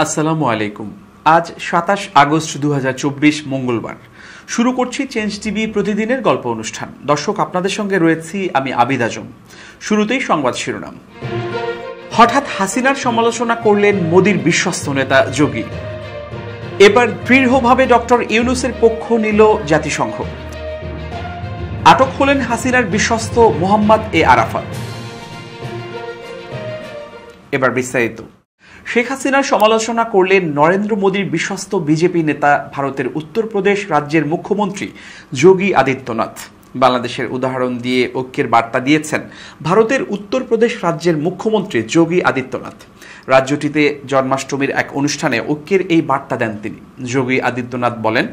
আসসালামু আলাইকুম। আজ ২৭ আগস্ট ২০২৪ মঙ্গলবার। শুরু করছি চেঞ্জ টিভি প্রতিদিনের গল্প অনুষ্ঠান। দর্শক, আপনাদের সঙ্গে রয়েছি আমি আবিদ আজম। শুরুতেই সংবাদ শিরোনাম। হঠাৎ হাসিনার সমালোচনা করলেন মোদির বিশ্বস্ত নেতা যোগী। এবার দৃঢ়ভাবে ডক্টর ইউনূসের পক্ষ নিল জাতিসংঘ। আটক হলেন হাসিনার বিশ্বস্ত মোহাম্মদ এ আরাফাত। এবার বিস্তারিত। শেখ হাসিনার সমালোচনা করলেন নরেন্দ্র মোদীর বিশ্বস্ত বিজেপি নেতা ভারতের উত্তরপ্রদেশ রাজ্যের মুখ্যমন্ত্রী যোগী আদিত্যনাথ। বাংলাদেশের উদাহরণ দিয়ে ঐক্যের বার্তা দিয়েছেন ভারতের উত্তরপ্রদেশ রাজ্যের মুখ্যমন্ত্রী যোগী আদিত্যনাথ। রাজ্যটিতে জন্মাষ্টমীর এক অনুষ্ঠানে ঐক্যের এই বার্তা দেন তিনি। যোগী আদিত্যনাথ বলেন,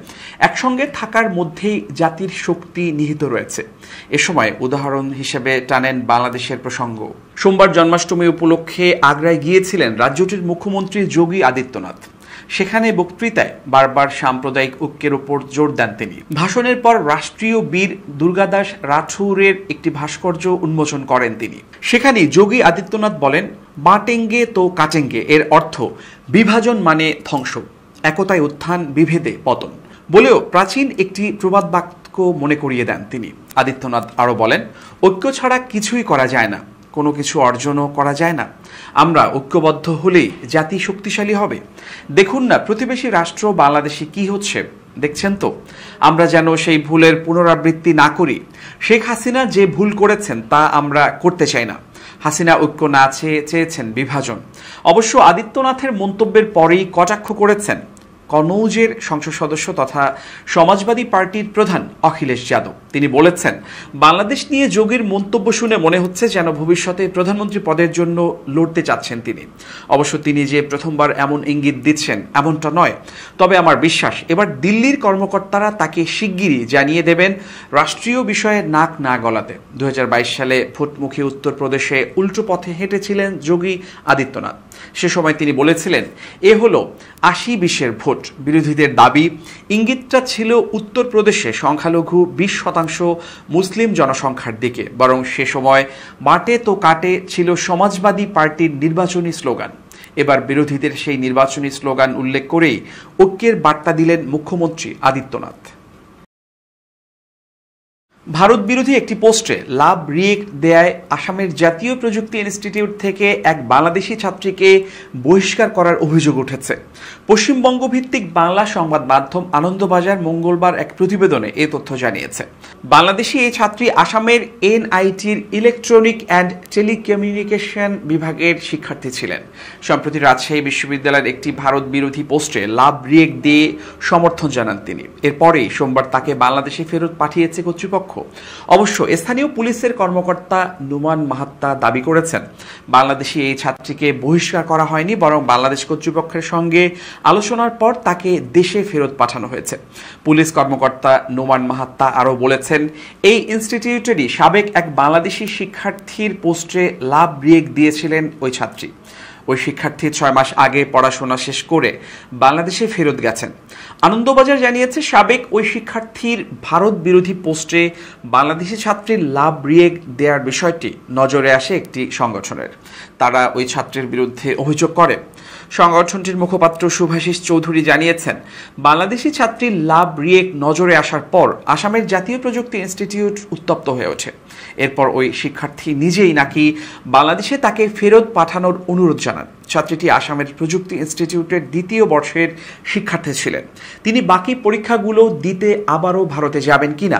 একসঙ্গে থাকার মধ্যেই জাতির শক্তি নিহিত রয়েছে। এ সময় উদাহরণ হিসেবে টানেন বাংলাদেশের প্রসঙ্গ। সোমবার জন্মাষ্টমী উপলক্ষে আগ্রায় গিয়েছিলেন রাজ্যটির মুখ্যমন্ত্রী যোগী আদিত্যনাথ। সেখানে বক্তৃতায় বারবার সাম্প্রদায়িক ঐক্যের উপর জোর দেন তিনি। ভাষণের পর রাষ্ট্রীয় বীর দুর্গাদাস রাঠৌরের একটি ভাস্কর্য উন্মোচন করেন তিনি। সেখানে যোগী আদিত্যনাথ বলেন, বাটেঙ্গে তো কাটেঙ্গে, এর অর্থ বিভাজন মানে ধ্বংস, একতায় উত্থান, বিভেদে পতন বলেও প্রাচীন একটি প্রবাদ বাক্য মনে করিয়ে দেন তিনি। আদিত্যনাথ আরও বলেন, ঐক্য ছাড়া কিছুই করা যায় না, কোনো কিছু অর্জনও করা যায় না। আমরা ঐক্যবদ্ধ হলেই জাতি শক্তিশালী হবে। দেখুন না প্রতিবেশী রাষ্ট্র বাংলাদেশে কি হচ্ছে, দেখছেন তো। আমরা যেন সেই ভুলের পুনরাবৃত্তি না করি। শেখ হাসিনা যে ভুল করেছেন তা আমরা করতে চাই না। হাসিনা ঐক্য না চেয়েছেন বিভাজন। অবশ্য আদিত্যনাথের মন্তব্যের পরেই কটাক্ষ করেছেন কনৌজের সংসদ সদস্য তথা সমাজবাদী পার্টির প্রধান অখিলেশ যাদব। তিনি বলেছেন, বাংলাদেশ নিয়ে যোগীর মন্তব্য শুনে মনে হচ্ছে যেন ভবিষ্যতে প্রধানমন্ত্রী পদের জন্য লড়তে চাচ্ছেন তিনি। অবশ্য তিনি যে প্রথমবার এমন ইঙ্গিত দিচ্ছেন এমনটা নয়। তবে আমার বিশ্বাস এবার দিল্লির কর্মকর্তারা তাকে শিগগিরই জানিয়ে দেবেন রাষ্ট্রীয় বিষয়ে নাক না গলাতে। ২০২২ সালে ভোটমুখী উত্তরপ্রদেশে উল্টো পথে হেঁটেছিলেন যোগী আদিত্যনাথ। সে সময় তিনি বলেছিলেন, এ হলো ৮০-২০-এর ভোট। বিরোধীদের দাবি, ইঙ্গিতটা ছিল উত্তরপ্রদেশে সংখ্যালঘু ২০% মুসলিম জনসংখ্যার দিকে। বরং সে সময় বাটে তো কাটে ছিল সমাজবাদী পার্টির নির্বাচনী স্লোগান। এবার বিরোধীদের সেই নির্বাচনী স্লোগান উল্লেখ করেই ঐক্যের বার্তা দিলেন মুখ্যমন্ত্রী আদিত্যনাথ। ভারত বিরোধী একটি পোস্টে লাভ রিয়েক্ট দেয়ায় আসামের জাতীয় প্রযুক্তি ইনস্টিটিউট থেকে এক বাংলাদেশি ছাত্রীকে বহিষ্কার করার অভিযোগ উঠেছে। পশ্চিমবঙ্গ ভিত্তিক বাংলা সংবাদ মাধ্যম আনন্দবাজার মঙ্গলবার এক প্রতিবেদনে এ তথ্য জানিয়েছে। বাংলাদেশি এই ছাত্রী আসামের এনআইটির ইলেকট্রনিক অ্যান্ড টেলিকমিউনিকেশন বিভাগের শিক্ষার্থী ছিলেন। সম্প্রতি রাজশাহী বিশ্ববিদ্যালয়ের একটি ভারত বিরোধী পোস্টে লাভ রিয়েক্ট দিয়ে সমর্থন জানান তিনি। এরপরেই সোমবার তাকে বাংলাদেশে ফেরত পাঠিয়েছে কর্তৃপক্ষ। অবশ্য স্থানীয় পুলিশের কর্মকর্তা নুমান মাহাত্তা দাবি করেছেন, বাংলাদেশি এই ছাত্রীকে বহিষ্কার করা হয়নি, বরং বাংলাদেশ কর্তৃপক্ষের সঙ্গে আলোচনার পর তাকে দেশে ফেরত পাঠানো হয়েছে। পুলিশ কর্মকর্তা নুমান মাহাত্তা আরও বলেছেন, এই ইনস্টিটিউটেরই সাবেক এক বাংলাদেশি শিক্ষার্থীর পোস্টে লাভ রিয়েক্ট দিয়েছিলেন ওই ছাত্রী। ওই শিক্ষার্থী ৬ মাস আগে পড়াশোনা শেষ করে বাংলাদেশে ফেরত গেছেন। আনন্দবাজার জানিয়েছে, সাবেক ওই শিক্ষার্থীর ভারত বিরোধী পোস্টে বাংলাদেশি ছাত্রীর লাভ রিয়েক্ট দেওয়ার বিষয়টি নজরে আসে একটি সংগঠনের। তারা ওই ছাত্রীর বিরুদ্ধে অভিযোগ করে। সংগঠনটির মুখপাত্র শুভাশিস চৌধুরী জানিয়েছেন, বাংলাদেশি ছাত্রীর লাভ রিয়েক্ট নজরে আসার পর আসামের জাতীয় প্রযুক্তি ইনস্টিটিউট উত্তপ্ত হয়ে ওঠে। এরপর ওই শিক্ষার্থী নিজেই নাকি বাংলাদেশে তাকে ফেরত পাঠানোর অনুরোধ জানান। ছাত্রীটি আসামের প্রযুক্তি ইনস্টিটিউটের ২য় বর্ষের শিক্ষার্থী ছিলেন। তিনি বাকি পরীক্ষাগুলো দিতে আবারও ভারতে যাবেন কিনা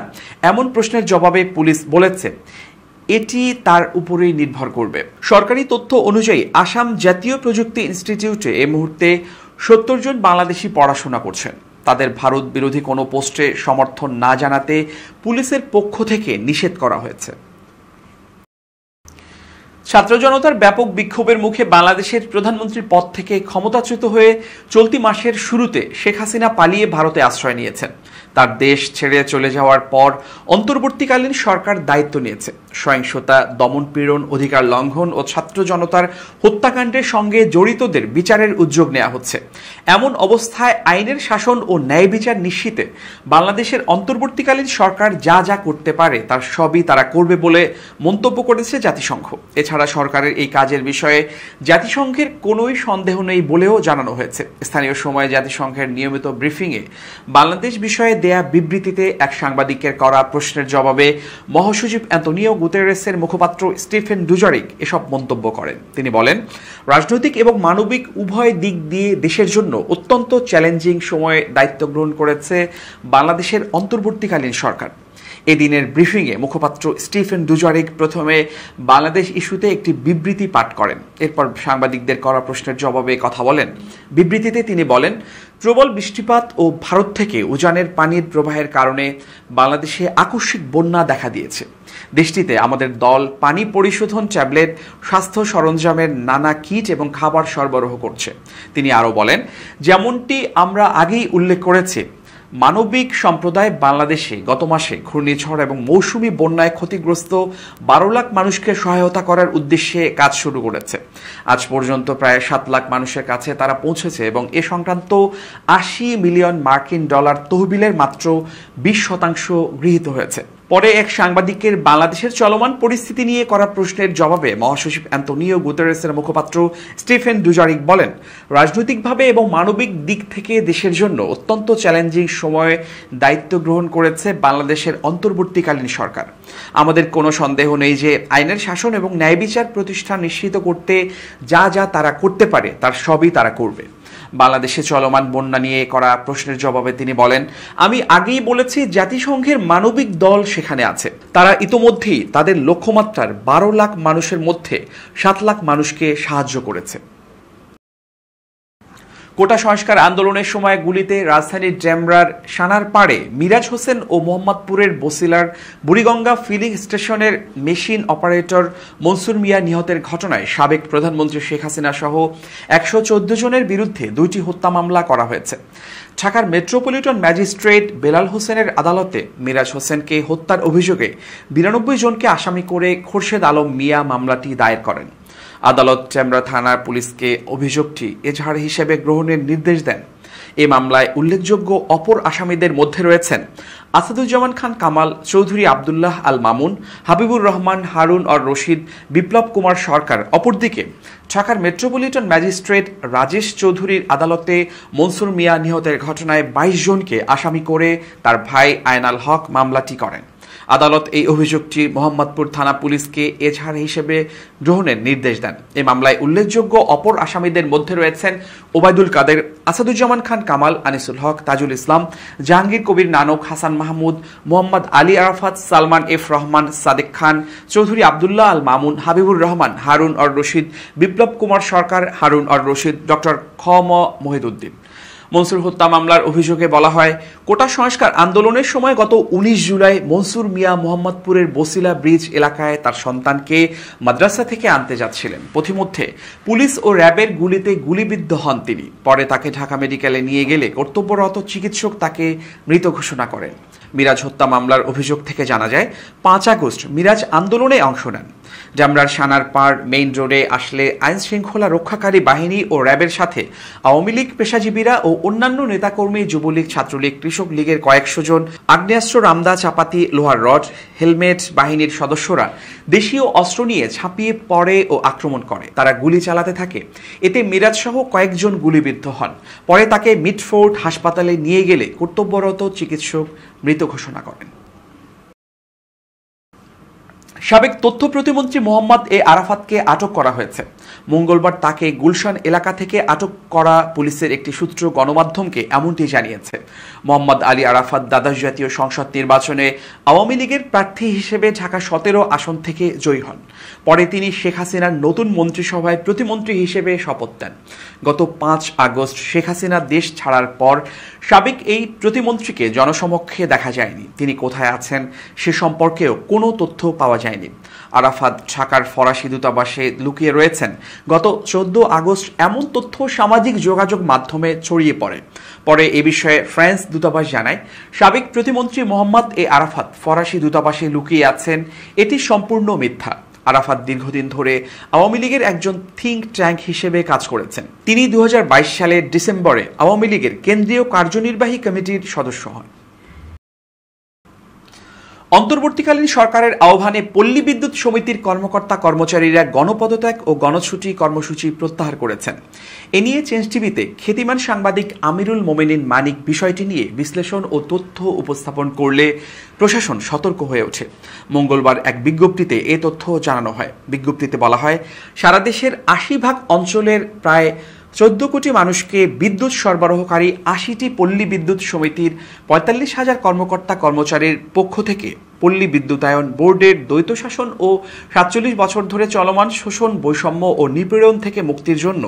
এমন প্রশ্নের জবাবে পুলিশ বলেছে, এটি তার উপরেই নির্ভর করবে। সরকারি তথ্য অনুযায়ী আসাম জাতীয় প্রযুক্তি ইনস্টিটিউটে এই মুহূর্তে ৭০ জন বাংলাদেশি পড়াশোনা করছেন। তাদের ভারত বিরোধী কোনো পোস্টে সমর্থন না জানাতে পুলিশের পক্ষ থেকে নিষেধ করা হয়েছে। ছাত্র জনতার ব্যাপক বিক্ষোভের মুখে বাংলাদেশের প্রধানমন্ত্রীর পদ থেকে ক্ষমতাচ্যুত হয়ে চলতি মাসের শুরুতে শেখ হাসিনা পালিয়ে ভারতে আশ্রয় নিয়েছেন। তার দেশ ছেড়ে চলে যাওয়ার পর অন্তর্বর্তীকালীন সরকার দায়িত্ব নিয়েছে। সহিংসতা, দমনপীড়ন, অধিকার লঙ্ঘন ও ছাত্র জনতার হত্যাকাণ্ডের সঙ্গে জড়িতদের বিচারের উদ্যোগ নেওয়া হচ্ছে। এমন অবস্থায় আইনের শাসন ও ন্যায় বিচার নিশ্চিতে বাংলাদেশের অন্তর্বর্তীকালীন সরকার যা যা করতে পারে তার সবই তারা করবে বলে মন্তব্য করেছে জাতিসংঘ। এছাড়া সরকারের এই কাজের বিষয়ে জাতিসংঘের কোনোই সন্দেহ নেই বলেও জানানো হয়েছে। স্থানীয় সময়ে জাতিসংঘের নিয়মিত ব্রিফিংয়ে বাংলাদেশ বিষয়ে দেয়া বিবৃতিতে এক সাংবাদিকের করা প্রশ্নের জবাবে মহাসচিব অ্যান্তোনিও গুতেরেসের মুখপাত্র স্টিফেন ডুজারিক এসব মন্তব্য করেন। তিনি বলেন, রাজনৈতিক এবং মানবিক উভয় দিক দিয়ে দেশের জন্য অত্যন্ত চ্যালেঞ্জিং সময়ে দায়িত্ব গ্রহণ করেছে বাংলাদেশের অন্তর্বর্তীকালীন সরকার। এদিনের ব্রিফিংয়ে মুখপাত্র স্টিফেন ডুজারিক প্রথমে বাংলাদেশ ইস্যুতে একটি বিবৃতি পাঠ করেন। এরপর সাংবাদিকদের করা প্রশ্নের জবাবে কথা বলেন। বিবৃতিতে তিনি বলেন, প্রবল বৃষ্টিপাত ও ভারত থেকে উজানের পানির প্রবাহের কারণে বাংলাদেশে আকস্মিক বন্যা দেখা দিয়েছে। দেশটিতে আমাদের দল পানি পরিশোধন ট্যাবলেট, স্বাস্থ্য সরঞ্জামের নানা কিট এবং খাবার সরবরাহ করছে। তিনি আরও বলেন, যেমনটি আমরা আগেই উল্লেখ করেছি, মানবিক সম্প্রদায় বাংলাদেশে গত মাসে ঘূর্ণিঝড় এবং মৌসুমী বন্যায় ক্ষতিগ্রস্ত 12 লাখ মানুষকে সহায়তা করার উদ্দেশ্যে কাজ শুরু করেছে। আজ পর্যন্ত প্রায় 7 লাখ মানুষের কাছে তারা পৌঁছেছে এবং এ সংক্রান্ত $80 মিলিয়ন তহবিলের মাত্র 20% গৃহীত হয়েছে। পরে এক সাংবাদিকের বাংলাদেশের চলমান পরিস্থিতি নিয়ে করা প্রশ্নের জবাবে মহাসচিব অ্যান্তোনিও গুতেরেসের মুখপাত্র স্টিফেন ডুজারিক বলেন, রাজনৈতিকভাবে এবং মানবিক দিক থেকে দেশের জন্য অত্যন্ত চ্যালেঞ্জিং সময়ে দায়িত্ব গ্রহণ করেছে বাংলাদেশের অন্তর্বর্তীকালীন সরকার। আমাদের কোনো সন্দেহ নেই যে আইনের শাসন এবং ন্যায় বিচার প্রতিষ্ঠা নিশ্চিত করতে যা যা তারা করতে পারে তার সবই তারা করবে। বাংলাদেশে চলমান বন্যা নিয়ে করা প্রশ্নের জবাবে তিনি বলেন, আমি আগেই বলেছি জাতিসংঘের মানবিক দল সেখানে আছে। তারা ইতোমধ্যেই তাদের লক্ষ্যমাত্রার 12 লাখ মানুষের মধ্যে 7 লাখ মানুষকে সাহায্য করেছে। কোটা সংস্কার আন্দোলনের সময় গুলিতে রাজধানীর ডেমরার সানার পাড়ে মিরাজ হোসেন ও মোহাম্মদপুরের বসিলার বুড়িগঙ্গা ফিলিং স্টেশনের মেশিন অপারেটর মনসুর মিয়া নিহতের ঘটনায় সাবেক প্রধানমন্ত্রী শেখ হাসিনা সহ 114 জনের বিরুদ্ধে 2টি হত্যা মামলা করা হয়েছে। ঢাকার মেট্রোপলিটন ম্যাজিস্ট্রেট বেলাল হোসেনের আদালতে মিরাজ হোসেনকে হত্যার অভিযোগে 92 জনকে আসামি করে খোরশেদ আলম মিয়া মামলাটি দায়ের করেন। আদালত ডেমরা থানার পুলিশকে অভিযোগটি এজাহার হিসেবে গ্রহণের নির্দেশ দেন। এ মামলায় উল্লেখযোগ্য অপর আসামিদের মধ্যে রয়েছেন আসাদুজ্জামান খান কামাল, চৌধুরী আবদুল্লাহ আল মামুন, হাবিবুর রহমান, হারুন আর রশিদ, বিপ্লব কুমার সরকার। অপরদিকে ঢাকার মেট্রোপলিটন ম্যাজিস্ট্রেট রাজেশ চৌধুরীর আদালতে মনসুর মিয়া নিহতের ঘটনায় 22 জনকে আসামি করে তার ভাই আয়নাল হক মামলাটি করেন। আদালত এই অভিযোগটি মোহাম্মদপুর থানা পুলিশকে এজাহার হিসেবে গ্রহণের নির্দেশ দেন। এই মামলায় উল্লেখযোগ্য অপর আসামিদের মধ্যে রয়েছেন ওবায়দুল কাদের, আসাদুজ্জামান খান কামাল, আনিসুল হক, তাজুল ইসলাম, জাহাঙ্গীর কবির নানক, হাসান মাহমুদ, মোহাম্মদ আলী আরাফাত, সালমান এফ রহমান, সাদেক খান, চৌধুরী আবদুল্লাহ আল মামুন, হাবিবুর রহমান, হারুন আর রশিদ, বিপ্লব কুমার সরকার, হারুন আর রশিদ, ডক্টর খ ম মহিদুদ্দিন। মনসুর হত্যা মামলার অভিযোগে বলা হয়, কোটা সংস্কার আন্দোলনের সময় গত 19 জুলাই মনসুর মিয়া মোহাম্মদপুরের বসিলা ব্রিজ এলাকায় তার সন্তানকে মাদ্রাসা থেকে আনতে যাচ্ছিলেন। পথিমধ্যে পুলিশ ও র্যাবের গুলিতে গুলিবিদ্ধ হন তিনি। পরে তাকে ঢাকা মেডিকেলে নিয়ে গেলে কর্তব্যরত চিকিৎসক তাকে মৃত ঘোষণা করেন। মিরাজ হত্যা মামলার অভিযোগ থেকে জানা যায়, 5 আগস্ট মিরাজ আন্দোলনে অংশ নেন। ডেমরার সানার পাড় মেইন রোডে আসলে আইন শৃঙ্খলা রক্ষাকারী বাহিনী ও র্যাবের সাথে আওয়ামী লীগ পেশাজীবীরা ও অন্যান্য নেতাকর্মী, যুবলীগ, ছাত্রলীগ, কৃষক লীগের কয়েকশো জন, আগ্নেয়াস্ত্র, রামদা, চাপাতি, লোহার রড, হেলমেট বাহিনীর সদস্যরা দেশীয় অস্ত্র নিয়ে ঝাঁপিয়ে পড়ে ও আক্রমণ করে। তারা গুলি চালাতে থাকে। এতে মিরাজ সহ কয়েকজন গুলিবিদ্ধ হন। পরে তাকে মিডফোর্ড হাসপাতালে নিয়ে গেলে কর্তব্যরত চিকিৎসক মৃত ঘোষণা করেন। সাবেক তথ্য প্রতিমন্ত্রী মোহাম্মদ এ আরাফাতকে আটক করা হয়েছে। মঙ্গলবার তাকে গুলশান এলাকা থেকে আটক করা পুলিশের একটি সূত্র গণমাধ্যমকে এমনটি জানিয়েছে। মোহাম্মদ আলী আরাফাত দ্বাদশ জাতীয় সংসদ নির্বাচনে আওয়ামী লীগের প্রার্থী হিসেবে ঢাকা 17 আসন থেকে জয়ী হন। পরে তিনি শেখ হাসিনার নতুন মন্ত্রিসভায় প্রতিমন্ত্রী হিসেবে শপথ নেন। গত 5 আগস্ট শেখ হাসিনা দেশ ছাড়ার পর সাবেক এই প্রতিমন্ত্রীকে জনসমক্ষে দেখা যায়নি। তিনি কোথায় আছেন সে সম্পর্কেও কোনো তথ্য পাওয়া যায়নি। যায়নি। আরাফাত ঢাকার ফরাসি দূতাবাসে লুকিয়ে রয়েছেন। গত 14 আগস্ট এমন তথ্য সামাজিক যোগাযোগ মাধ্যমে ছড়িয়ে পড়ে। পরে এ বিষয়ে ফ্রান্স দূতাবাস জানায়, সাবেক প্রতিমন্ত্রী মোহাম্মদ এ আরাফাত ফরাসি দূতাবাসে লুকিয়ে আছেন। এটি সম্পূর্ণ মিথ্যা। আরাফাত দীর্ঘদিন ধরে আওয়ামী লীগের একজন থিঙ্ক ট্যাঙ্ক হিসেবে কাজ করেছেন। তিনি 2022 সালের ডিসেম্বরে আওয়ামী লীগের কেন্দ্রীয় কার্যনির্বাহী কমিটির সদস্য হন। অন্তর্বর্তীকালীন সরকারের আহ্বানে পল্লী বিদ্যুৎ সমিতির কর্মকর্তা কর্মচারীরা গণপদত্যাগ ও গণছুটি কর্মসূচি প্রত্যাহার করেছেন। এ নিয়ে চেঞ্জ টিভিতে খ্যাতিমান সাংবাদিক আমিরুল মোমেনিন মানিক বিষয়টি নিয়ে বিশ্লেষণ ও তথ্য উপস্থাপন করলে প্রশাসন সতর্ক হয়ে ওঠে। মঙ্গলবার এক বিজ্ঞপ্তিতে এ তথ্য জানানো হয়। বিজ্ঞপ্তিতে বলা হয়, সারা দেশের 80% অঞ্চলের প্রায় 14 কোটি মানুষকে বিদ্যুৎ সরবরাহকারী 80টি পল্লী বিদ্যুৎ সমিতির 45,000 কর্মকর্তা কর্মচারীর পক্ষ থেকে পল্লী বিদ্যুতায়ন বোর্ডের দ্বৈত শাসন ও 47 বছর ধরে চলমান শোষণ, বৈষম্য ও নিপীড়ন থেকে মুক্তির জন্য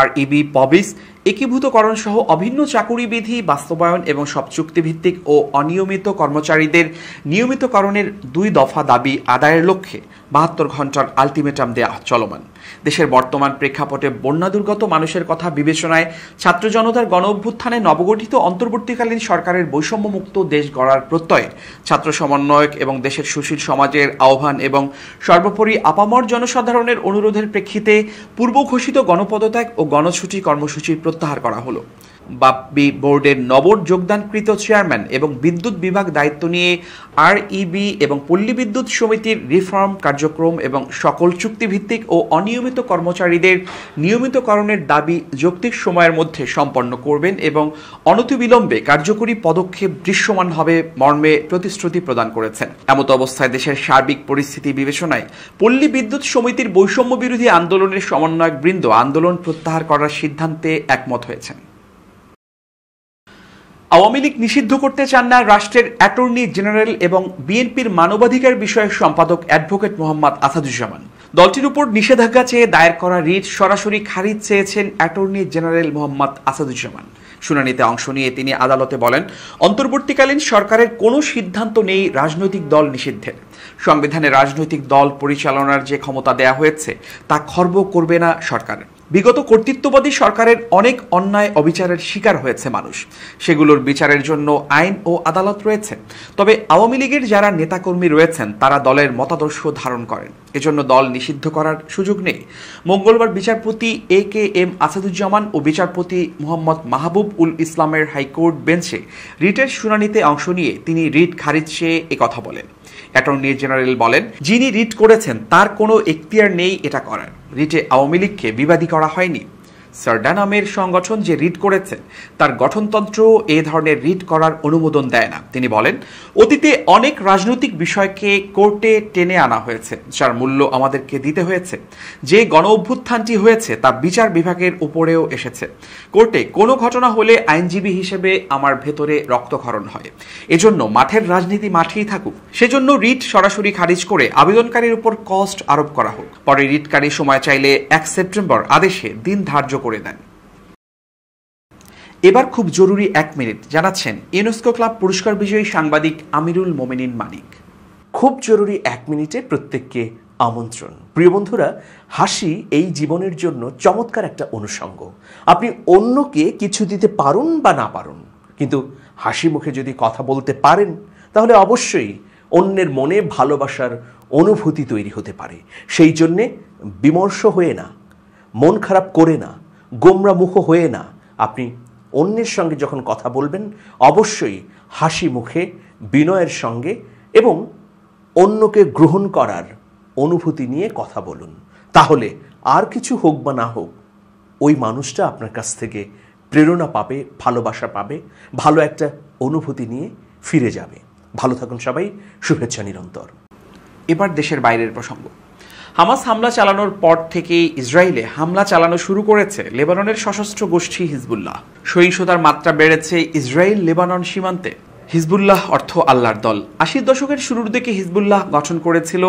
REB পবিস একীভূতকরণ সহ অভিন্ন চাকুরি বিধি বাস্তবায়ন এবং সব চুক্তিভিত্তিক ও অনিয়মিত কর্মচারীদের নিয়মিতকরণের 2 দফা দাবি আদায়ের লক্ষ্যে 72 ঘন্টার আলটিমেটাম দেয়া চলমান। দেশের বর্তমান প্রেক্ষাপটে বন্যা দুর্গত মানুষের কথা বিবেচনায় ছাত্র জনতার গণ অভ্যুত্থানে নবগঠিত অন্তর্বর্তীকালীন সরকারের বৈষম্যমুক্ত দেশ গড়ার প্রত্যয়ে ছাত্র সমন্বয়ক এবং দেশের সুশীল সমাজের আহ্বান এবং সর্বোপরি আপামর জনসাধারণের অনুরোধের প্রেক্ষিতে পূর্ব ঘোষিত গণপদত্যাগ ও গণছুটি কর্মসূচি প্রত্যাহার করা হলো। বাপ্পি বোর্ডের নবর যোগদানকৃত চেয়ারম্যান এবং বিদ্যুৎ বিভাগ দায়িত্ব নিয়ে REB এবং পল্লী বিদ্যুৎ সমিতির রিফর্ম কার্যক্রম এবং সকল চুক্তিভিত্তিক ও অনিয়মিত কর্মচারীদের নিয়মিতকরণের দাবি যৌক্তিক সময়ের মধ্যে সম্পন্ন করবেন এবং অনতিবিলম্বে কার্যকরী পদক্ষেপ দৃশ্যমান হবে মর্মে প্রতিশ্রুতি প্রদান করেছেন। এমত অবস্থায় দেশের সার্বিক পরিস্থিতি বিবেচনায় পল্লী বিদ্যুৎ সমিতির বৈষম্য বিরোধী আন্দোলনের সমন্বয়কবৃন্দ আন্দোলন প্রত্যাহার করার সিদ্ধান্তে একমত হয়েছেন। আওয়ামী লীগ নিষিদ্ধ করতে চান না রাষ্ট্রের অ্যাটর্নি জেনারেল এবং বিএনপির মানবাধিকার বিষয়ক সম্পাদক অ্যাডভোকেট মোহাম্মদ আসাদুজ্জামান। দলটির উপর নিষেধাজ্ঞা চেয়ে দায়ের করা রিট সরাসরি খারিজ চেয়েছেন অ্যাটর্নি জেনারেল মোহাম্মদ আসাদুজ্জামান। শুনানিতে অংশ নিয়ে তিনি আদালতে বলেন, অন্তর্বর্তীকালীন সরকারের কোনো সিদ্ধান্ত নেই রাজনৈতিক দল নিষিদ্ধের। সংবিধানে রাজনৈতিক দল পরিচালনার যে ক্ষমতা দেয়া হয়েছে তা খর্ব করবে না সরকার। বিগত কর্তৃত্ববাদী সরকারের অনেক অন্যায় অবিচারের শিকার হয়েছে মানুষ। সেগুলোর বিচারের জন্য আইন ও আদালত রয়েছে। তবে আওয়ামী লীগের যারা নেতাকর্মী রয়েছেন তারা দলের মতাদর্শ ধারণ করেন, এজন্য দল নিষিদ্ধ করার সুযোগ নেই। মঙ্গলবার বিচারপতি AKM আসাদুজ্জামান ও বিচারপতি মোহাম্মদ মাহবুব উল ইসলামের হাইকোর্ট বেঞ্চে রিটের শুনানিতে অংশ নিয়ে তিনি রিট খারিজ চেয়ে একথা বলেন। অ্যাটর্নি জেনারেল বলেন, যিনি রিট করেছেন তার কোনো এখতিয়ার নেই এটা করার। রিটে আওয়ামী লীগকে বিবাদী করা হয়নি। সারডা নামের সংগঠন যে রিট করেছেন তার গঠনতন্ত্র এ ধরনের রিট করার অনুমোদন দেয় না। তিনি বলেন, অতীতে অনেক রাজনৈতিক বিষয়কে কোর্টে টেনে আনা হয়েছে, যার মূল্য আমাদেরকে দিতে হয়েছে। যে গণ অভ্যুত্থানটি হয়েছে তা বিচার বিভাগের উপরেও এসেছে। কোর্টে কোনো ঘটনা হলে আইনজীবী হিসেবে আমার ভেতরে রক্তক্ষরণ হয়। এজন্য মাঠের রাজনীতি মাঠেই থাকুক। সেজন্য রিট সরাসরি খারিজ করে আবেদনকারীর উপর কস্ট আরোপ করা হোক। পরে রিটকারী সময় চাইলে 1 সেপ্টেম্বর আদেশে দিন ধার্য করে দেন। এবার খুব জরুরি 1 মিনিট জানাচ্ছেন ইউনেস্কো ক্লাব পুরস্কার বিজয়ী সাংবাদিক আমিরুল মোমেনিন মানিক। খুব জরুরি 1 মিনিটে প্রত্যেককে আমন্ত্রণ। প্রিয় বন্ধুরা, হাসি এই জীবনের জন্য চমৎকার একটা অনুষঙ্গ। আপনি অন্যকে কিছু দিতে পারুন বা না পারুন, কিন্তু হাসি মুখে যদি কথা বলতে পারেন তাহলে অবশ্যই অন্যের মনে ভালোবাসার অনুভূতি তৈরি হতে পারে। সেই জন্যে বিমর্ষ হয়ে না, মন খারাপ করে না, গোমরামুখ হয়ে না, আপনি অন্যের সঙ্গে যখন কথা বলবেন অবশ্যই হাসি মুখে, বিনয়ের সঙ্গে এবং অন্যকে গ্রহণ করার অনুভূতি নিয়ে কথা বলুন। তাহলে আর কিছু হোক বা না হোক, ওই মানুষটা আপনার কাছ থেকে প্রেরণা পাবে, ভালোবাসা পাবে, ভালো একটা অনুভূতি নিয়ে ফিরে যাবে। ভালো থাকুন সবাই, শুভেচ্ছা নিরন্তর। এবার দেশের বাইরের প্রসঙ্গ। হামাস হামলা চালানোর পর থেকেই ইসরায়েলে হামলা চালানো শুরু করেছে লেবাননের সশস্ত্র গোষ্ঠী হিজবুল্লাহ। সহিংসতার মাত্রা বেড়েছে ইসরায়েল লেবানন সীমান্তে। হিজবুল্লাহ অর্থ আল্লাহর দল। ৮০ দশকের শুরুর দিকে হিজবুল্লাহ গঠন করেছিল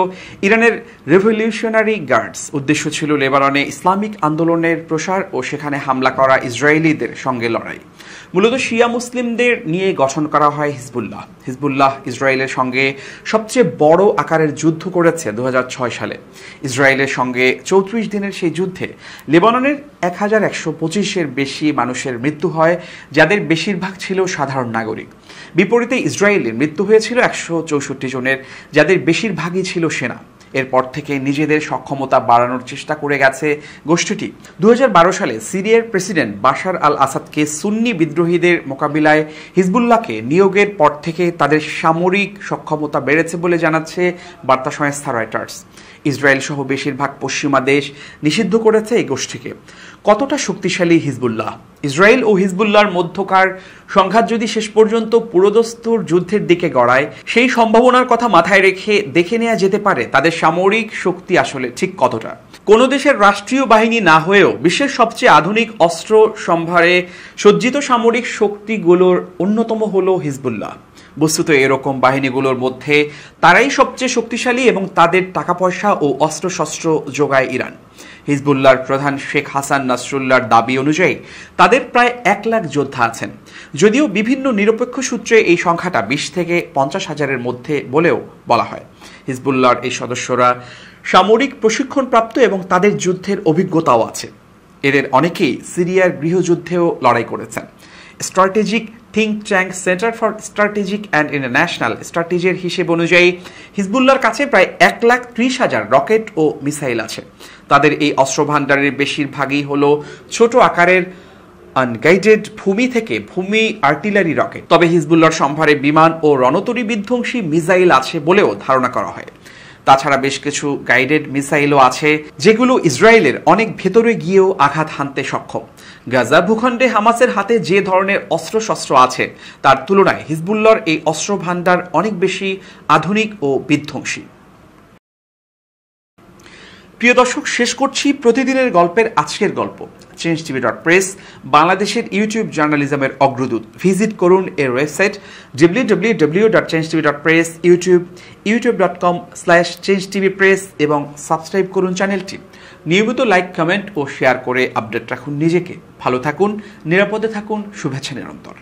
ইরানের রেভলিউশনারি গার্ডস। উদ্দেশ্য ছিল লেবাননে ইসলামিক আন্দোলনের প্রসার ও সেখানে হামলা করা ইসরায়েলিদের সঙ্গে লড়াই। মূলত শিয়া মুসলিমদের নিয়ে গঠন করা হয় হিজবুল্লাহ। হিজবুল্লাহ ইসরায়েলের সঙ্গে সবচেয়ে বড় আকারের যুদ্ধ করেছে ২০০৬ সালে। ইসরায়েলের সঙ্গে ৩৪ দিনের সেই যুদ্ধে লেবাননের ১১২৫-এর বেশি মানুষের মৃত্যু হয়, যাদের বেশিরভাগ ছিল সাধারণ নাগরিক। বিপরীতে ইসরায়েলের মৃত্যু হয়েছিল ১৬৪ জনের, যাদের বেশিরভাগই ছিল সেনা। এরপর থেকে নিজেদের সক্ষমতা বাড়ানোর চেষ্টা করে গেছে গোষ্ঠীটি। ২০১২ সালে সিরিয়ার প্রেসিডেন্ট বাশার আল আসাদকে সুন্নি বিদ্রোহীদের মোকাবিলায় হিজবুল্লাহকে নিয়োগের পর থেকে তাদের সামরিক সক্ষমতা বেড়েছে বলে জানাচ্ছে বার্তা সংস্থা রয়টার্স। ইসরায়েল সহ বেশিরভাগ পশ্চিমা দেশ নিষিদ্ধ করেছে এই গোষ্ঠীকে। কতটা শক্তিশালী হিজবুল্লাহ? ইসরায়েল ও হিজবুল্লাহর মধ্যকার সংঘাত যদি শেষ পর্যন্ত পুরোদস্তুর যুদ্ধের দিকে গড়ায়, সেই সম্ভাবনার কথা মাথায় রেখে দেখে নেওয়া যেতে পারে তাদের সামরিক শক্তি আসলে ঠিক কতটা। কোনো দেশের রাষ্ট্রীয় বাহিনী না হয়েও বিশ্বের সবচেয়ে আধুনিক অস্ত্র সম্ভারে সজ্জিত সামরিক শক্তিগুলোর অন্যতম হলো হিজবুল্লাহ। বস্তুত এরকম বাহিনীগুলোর মধ্যে তারাই সবচেয়ে শক্তিশালী এবং তাদের টাকা পয়সা ও অস্ত্রশস্ত্র যোগায় ইরান। হিজবুল্লাহর প্রধান শেখ হাসান নাসরুল্লাহর দাবি অনুযায়ী তাদের প্রায় ১ লাখ যোদ্ধা আছেন, যদিও বিভিন্ন নিরপেক্ষ সূত্রে এই সংখ্যাটা ২০ থেকে ৫০ হাজারের মধ্যে বলেও বলা হয়। হিজবুল্লাহর এই সদস্যরা সামরিক প্রশিক্ষণপ্রাপ্ত এবং তাদের যুদ্ধের অভিজ্ঞতাও আছে। এদের অনেকেই সিরিয়ার গৃহযুদ্ধেও লড়াই করেছেন। Strategic think tank centre for strategic and international স্ট্র্যাটেজির হিসেব অনুযায়ী হিজবুল্লাহর কাছে প্রায় ১,৩০,০০০ রকেট ও মিসাইল আছে। তাদের এই অস্ত্র ভাণ্ডারের বেশিরভাগই হলো ছোট আকারের আনগাইডেড ভূমি থেকে ভূমি আর্টিলারি রকেট। তবে হিজবুল্লাহর সম্ভারে বিমান ও রণতরী বিধ্বংসী মিসাইল আছে বলেও ধারণা করা হয়। তাছাড়া বেশ কিছু গাইডেড মিসাইলও আছে, যেগুলো ইসরায়েলের অনেক ভেতরে গিয়েও আঘাত হানতে সক্ষম। গাজা ভূখণ্ডে হামাসের হাতে যে ধরনের অস্ত্রশস্ত্র আছে তার তুলনায় হিজবুল্লাহর এই অস্ত্র ভাণ্ডার অনেক বেশি আধুনিক ও বিধ্বংসী। প্রিয় দর্শক, শেষ করছি প্রতিদিনের গল্পের আজকের গল্প। changeTV.press বাংলাদেশের ইউটিউব জার্নালিজমের অগ্রদূত। ভিজিট করুন এর ওয়েবসাইট www.changetv.press, youtube.com/changetvpress এবং সাবস্ক্রাইব করুন চ্যানেলটি। নিয়মিত লাইক, কমেন্ট ও শেয়ার করে আপডেট রাখুন নিজেকে। ভালো থাকুন, নিরাপদে থাকুন, শুভেচ্ছা নিরন্তর।